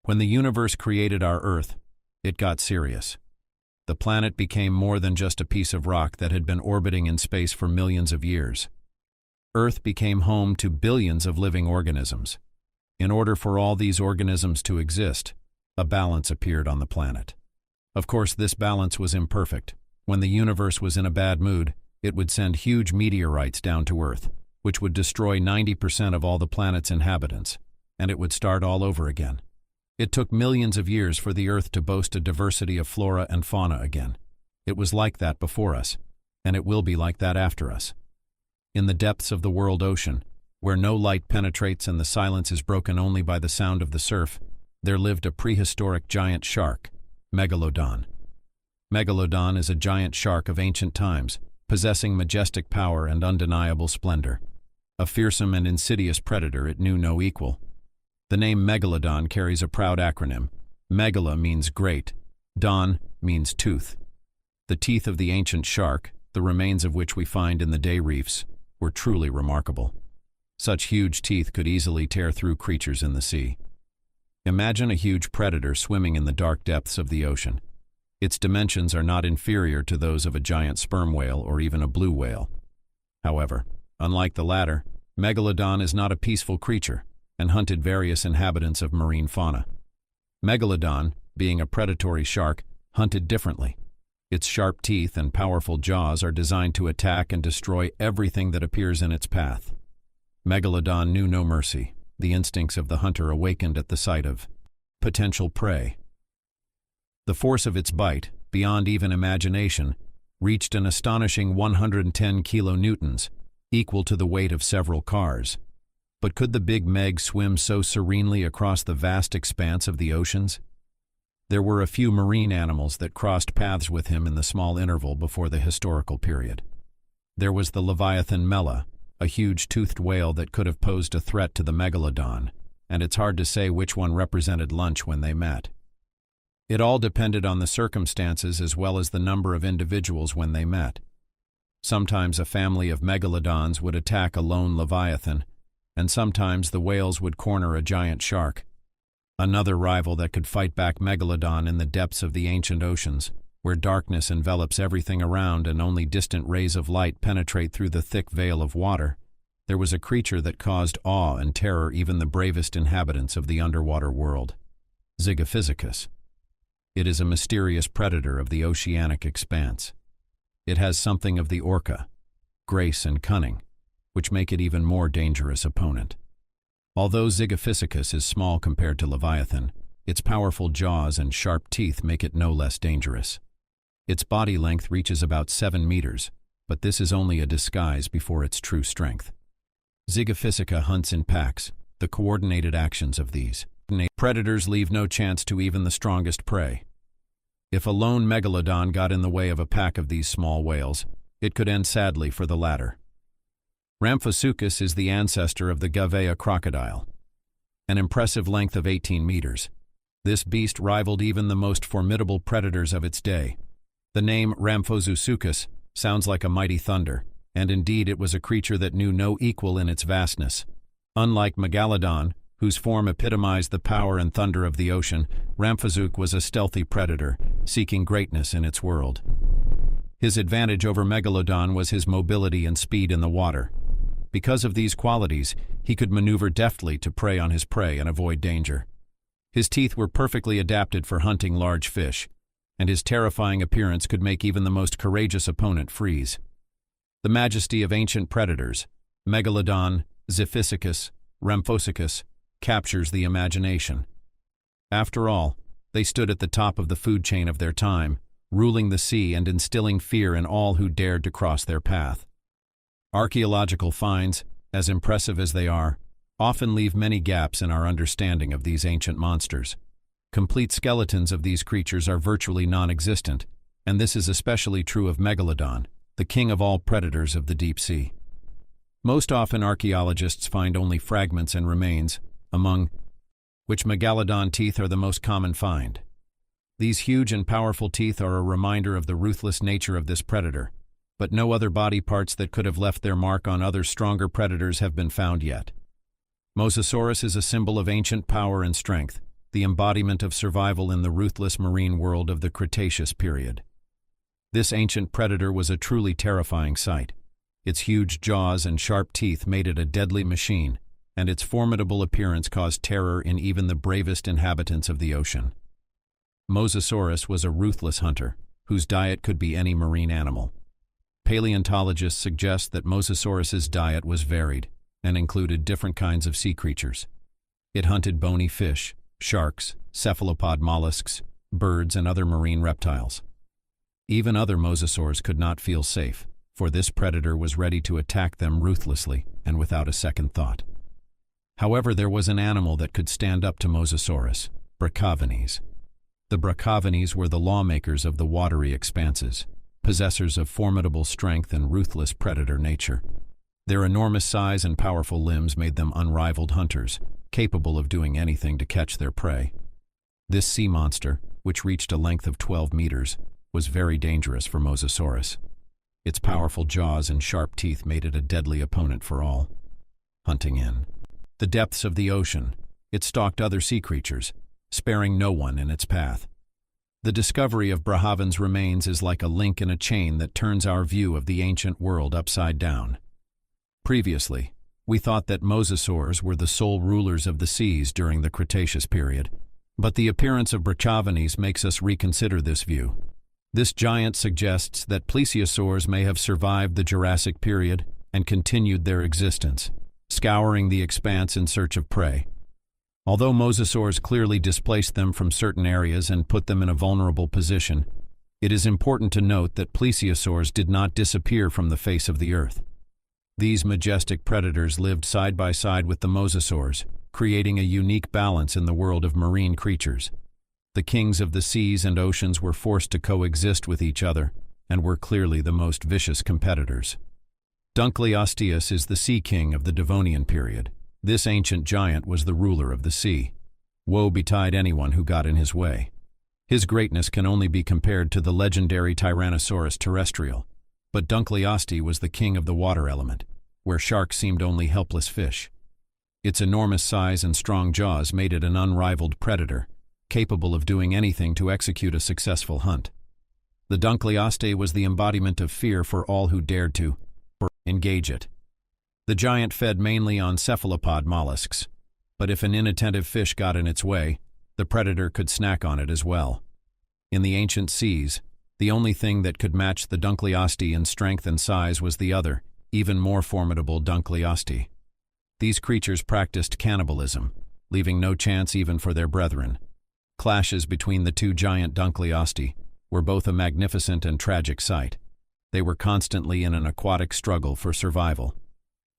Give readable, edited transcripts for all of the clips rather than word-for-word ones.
When the universe created our Earth, it got serious. The planet became more than just a piece of rock that had been orbiting in space for millions of years. Earth became home to billions of living organisms. In order for all these organisms to exist, a balance appeared on the planet. Of course, this balance was imperfect. When the universe was in a bad mood, it would send huge meteorites down to Earth, which would destroy 90% of all the planet's inhabitants, and it would start all over again. It took millions of years for the Earth to boast a diversity of flora and fauna again. It was like that before us, and it will be like that after us. In the depths of the world ocean, where no light penetrates and the silence is broken only by the sound of the surf, there lived a prehistoric giant shark, Megalodon. Megalodon is a giant shark of ancient times, possessing majestic power and undeniable splendor. A fearsome and insidious predator, it knew no equal. The name Megalodon carries a proud acronym. Megala means great, don means tooth. The teeth of the ancient shark, the remains of which we find in the day reefs, were truly remarkable. Such huge teeth could easily tear through creatures in the sea. Imagine a huge predator swimming in the dark depths of the ocean. Its dimensions are not inferior to those of a giant sperm whale or even a blue whale. However, unlike the latter, Megalodon is not a peaceful creature and hunted various inhabitants of marine fauna. Megalodon, being a predatory shark, hunted differently. Its sharp teeth and powerful jaws are designed to attack and destroy everything that appears in its path. Megalodon knew no mercy. The instincts of the hunter awakened at the sight of potential prey. The force of its bite, beyond even imagination, reached an astonishing 110 kilonewtons, equal to the weight of several cars. But could the big Meg swim so serenely across the vast expanse of the oceans? There were a few marine animals that crossed paths with him in the small interval before the historical period. There was the Leviathan Mela, a huge toothed whale that could have posed a threat to the Megalodon, and it's hard to say which one represented lunch when they met. It all depended on the circumstances as well as the number of individuals when they met. Sometimes a family of megalodons would attack a lone leviathan, and sometimes the whales would corner a giant shark. Another rival that could fight back Megalodon in the depths of the ancient oceans, where darkness envelops everything around and only distant rays of light penetrate through the thick veil of water, there was a creature that caused awe and terror even the bravest inhabitants of the underwater world: Zygophysicus. It is a mysterious predator of the oceanic expanse. It has something of the orca, grace and cunning, which make it even more dangerous opponent. Although Zygophysicus is small compared to Leviathan, its powerful jaws and sharp teeth make it no less dangerous. Its body length reaches about 7 meters, but this is only a disguise before its true strength. Zygophysica hunts in packs. The coordinated actions of these predators leave no chance to even the strongest prey. If a lone megalodon got in the way of a pack of these small whales, it could end sadly for the latter. Ramphosuchus is the ancestor of the Gavea crocodile, an impressive length of 18 meters. This beast rivaled even the most formidable predators of its day. The name Ramphosuchus sounds like a mighty thunder, and indeed it was a creature that knew no equal in its vastness. Unlike Megalodon, whose form epitomized the power and thunder of the ocean, Ramphosuchus was a stealthy predator, seeking greatness in its world. His advantage over Megalodon was his mobility and speed in the water. Because of these qualities, he could maneuver deftly to prey on his prey and avoid danger. His teeth were perfectly adapted for hunting large fish, and his terrifying appearance could make even the most courageous opponent freeze. The majesty of ancient predators, Megalodon, Zygophysicus, Ramphosuchus, captures the imagination. After all, they stood at the top of the food chain of their time, ruling the sea and instilling fear in all who dared to cross their path. Archaeological finds, as impressive as they are, often leave many gaps in our understanding of these ancient monsters. Complete skeletons of these creatures are virtually non-existent, and this is especially true of Megalodon, the king of all predators of the deep sea. Most often archaeologists find only fragments and remains, among which Megalodon teeth are the most common find. These huge and powerful teeth are a reminder of the ruthless nature of this predator, but no other body parts that could have left their mark on other stronger predators have been found yet. Mosasaurus is a symbol of ancient power and strength, the embodiment of survival in the ruthless marine world of the Cretaceous period. This ancient predator was a truly terrifying sight. Its huge jaws and sharp teeth made it a deadly machine, and its formidable appearance caused terror in even the bravest inhabitants of the ocean. Mosasaurus was a ruthless hunter, whose diet could be any marine animal. Paleontologists suggest that Mosasaurus's diet was varied and included different kinds of sea creatures. It hunted bony fish, sharks, cephalopod mollusks, birds, and other marine reptiles. Even other mosasaurs could not feel safe, for this predator was ready to attack them ruthlessly and without a second thought. However, there was an animal that could stand up to Mosasaurus: Brachiovanes. The Brachiovanes were the lawmakers of the watery expanses, possessors of formidable strength and ruthless predator nature. Their enormous size and powerful limbs made them unrivaled hunters, capable of doing anything to catch their prey. This sea monster, which reached a length of 12 meters, was very dangerous for Mosasaurus. Its powerful jaws and sharp teeth made it a deadly opponent for all. Hunting in the depths of the ocean, it stalked other sea creatures, sparing no one in its path. The discovery of Brachiovanes' remains is like a link in a chain that turns our view of the ancient world upside down. Previously, we thought that mosasaurs were the sole rulers of the seas during the Cretaceous period, but the appearance of Brachiovanes makes us reconsider this view. This giant suggests that plesiosaurs may have survived the Jurassic period and continued their existence, scouring the expanse in search of prey. Although mosasaurs clearly displaced them from certain areas and put them in a vulnerable position, it is important to note that plesiosaurs did not disappear from the face of the earth. These majestic predators lived side by side with the mosasaurs, creating a unique balance in the world of marine creatures. The kings of the seas and oceans were forced to coexist with each other and were clearly the most vicious competitors. Dunkleosteus is the sea king of the Devonian period. This ancient giant was the ruler of the sea. Woe betide anyone who got in his way. His greatness can only be compared to the legendary Tyrannosaurus terrestrial, but Dunkleosteus was the king of the water element, where sharks seemed only helpless fish. Its enormous size and strong jaws made it an unrivaled predator, capable of doing anything to execute a successful hunt. The Dunkleosteus was the embodiment of fear for all who dared to engage it. The giant fed mainly on cephalopod mollusks, but if an inattentive fish got in its way, the predator could snack on it as well. In the ancient seas, the only thing that could match the Dunkleosteus in strength and size was the other, even more formidable Dunkleosteus. These creatures practiced cannibalism, leaving no chance even for their brethren. Clashes between the two giant Dunkleosteus were both a magnificent and tragic sight. They were constantly in an aquatic struggle for survival.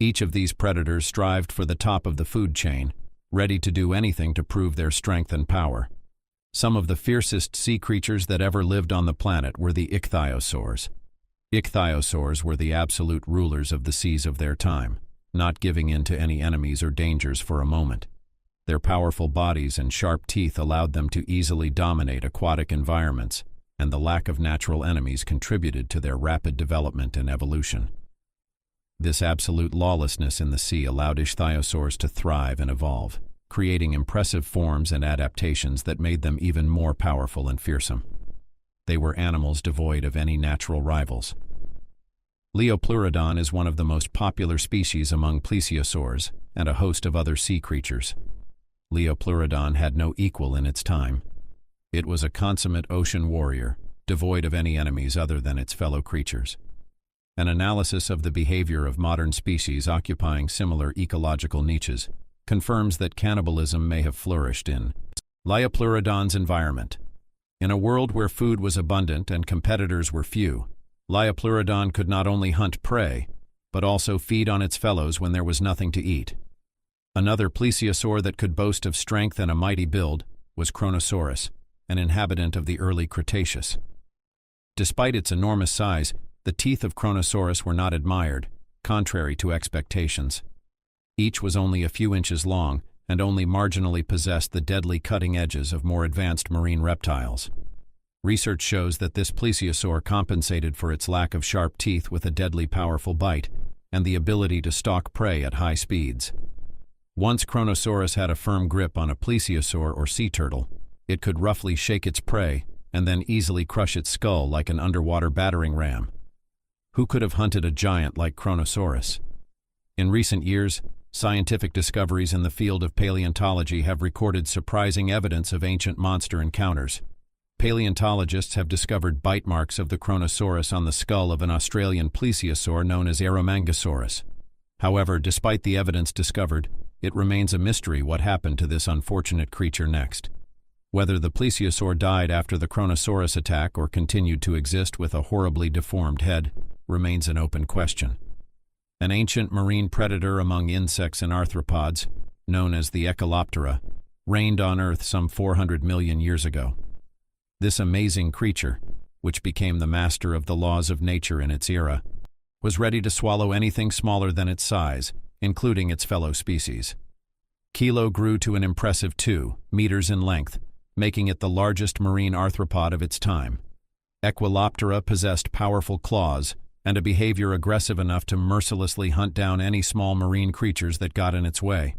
Each of these predators strived for the top of the food chain, ready to do anything to prove their strength and power. Some of the fiercest sea creatures that ever lived on the planet were the ichthyosaurs. Ichthyosaurs were the absolute rulers of the seas of their time, not giving in to any enemies or dangers for a moment. Their powerful bodies and sharp teeth allowed them to easily dominate aquatic environments, and the lack of natural enemies contributed to their rapid development and evolution. This absolute lawlessness in the sea allowed ichthyosaurs to thrive and evolve, creating impressive forms and adaptations that made them even more powerful and fearsome. They were animals devoid of any natural rivals. Leopleurodon is one of the most popular species among plesiosaurs and a host of other sea creatures. Leopleurodon had no equal in its time. It was a consummate ocean warrior, devoid of any enemies other than its fellow creatures. An analysis of the behavior of modern species occupying similar ecological niches confirms that cannibalism may have flourished in Leopleurodon's environment. In a world where food was abundant and competitors were few, Leopleurodon could not only hunt prey, but also feed on its fellows when there was nothing to eat. Another plesiosaur that could boast of strength and a mighty build was Kronosaurus, an inhabitant of the early Cretaceous. Despite its enormous size, the teeth of Kronosaurus were not admired, contrary to expectations. Each was only a few inches long and only marginally possessed the deadly cutting edges of more advanced marine reptiles. Research shows that this plesiosaur compensated for its lack of sharp teeth with a deadly powerful bite and the ability to stalk prey at high speeds. Once Kronosaurus had a firm grip on a plesiosaur or sea turtle, it could roughly shake its prey and then easily crush its skull like an underwater battering ram. Who could have hunted a giant like Kronosaurus? In recent years, scientific discoveries in the field of paleontology have recorded surprising evidence of ancient monster encounters. Paleontologists have discovered bite marks of the Kronosaurus on the skull of an Australian plesiosaur known as Aeromangosaurus. However, despite the evidence discovered, it remains a mystery what happened to this unfortunate creature next. Whether the plesiosaur died after the Kronosaurus attack or continued to exist with a horribly deformed head remains an open question. An ancient marine predator among insects and arthropods, known as the Echoloptera, reigned on Earth some 400 million years ago. This amazing creature, which became the master of the laws of nature in its era, was ready to swallow anything smaller than its size, including its fellow species. Kilo grew to an impressive 2 meters in length, making it the largest marine arthropod of its time. Echoloptera possessed powerful claws and a behavior aggressive enough to mercilessly hunt down any small marine creatures that got in its way.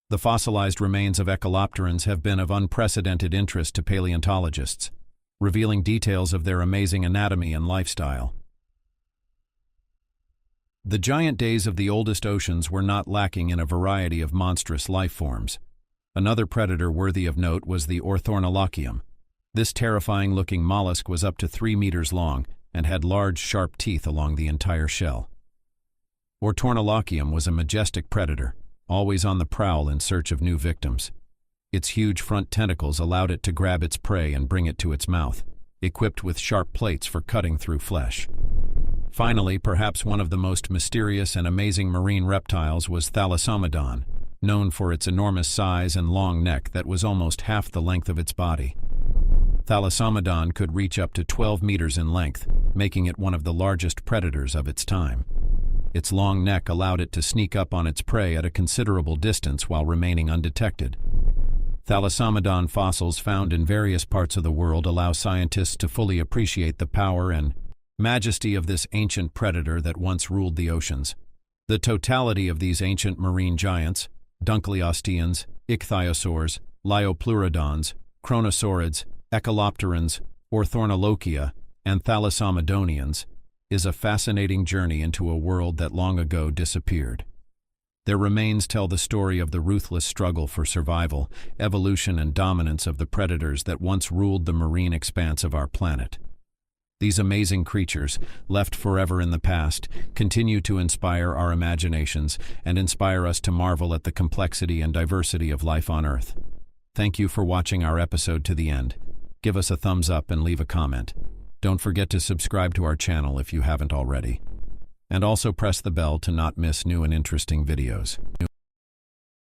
The fossilized remains of Echolopterans have been of unprecedented interest to paleontologists, revealing details of their amazing anatomy and lifestyle. The giant days of the oldest oceans were not lacking in a variety of monstrous life forms. Another predator worthy of note was the Orthornilochium. This terrifying-looking mollusk was up to 3 meters long and had large, sharp teeth along the entire shell. Orthornilochium was a majestic predator, always on the prowl in search of new victims. Its huge front tentacles allowed it to grab its prey and bring it to its mouth, equipped with sharp plates for cutting through flesh. Finally, perhaps one of the most mysterious and amazing marine reptiles was Thalassomedon, known for its enormous size and long neck that was almost half the length of its body. Thalassomedon could reach up to 12 meters in length, making it one of the largest predators of its time. Its long neck allowed it to sneak up on its prey at a considerable distance while remaining undetected. Thalassomedon fossils found in various parts of the world allow scientists to fully appreciate the power and majesty of this ancient predator that once ruled the oceans. The totality of these ancient marine giants, Dunkleosteans, Ichthyosaurs, Liopleurodons, Kronosaurids, Echolopterans, Orthornilochia, and Thalassomedonians, is a fascinating journey into a world that long ago disappeared. Their remains tell the story of the ruthless struggle for survival, evolution, and dominance of the predators that once ruled the marine expanse of our planet. These amazing creatures, left forever in the past, continue to inspire our imaginations and inspire us to marvel at the complexity and diversity of life on Earth. Thank you for watching our episode to the end. Give us a thumbs up and leave a comment. Don't forget to subscribe to our channel if you haven't already. And also press the bell to not miss new and interesting videos.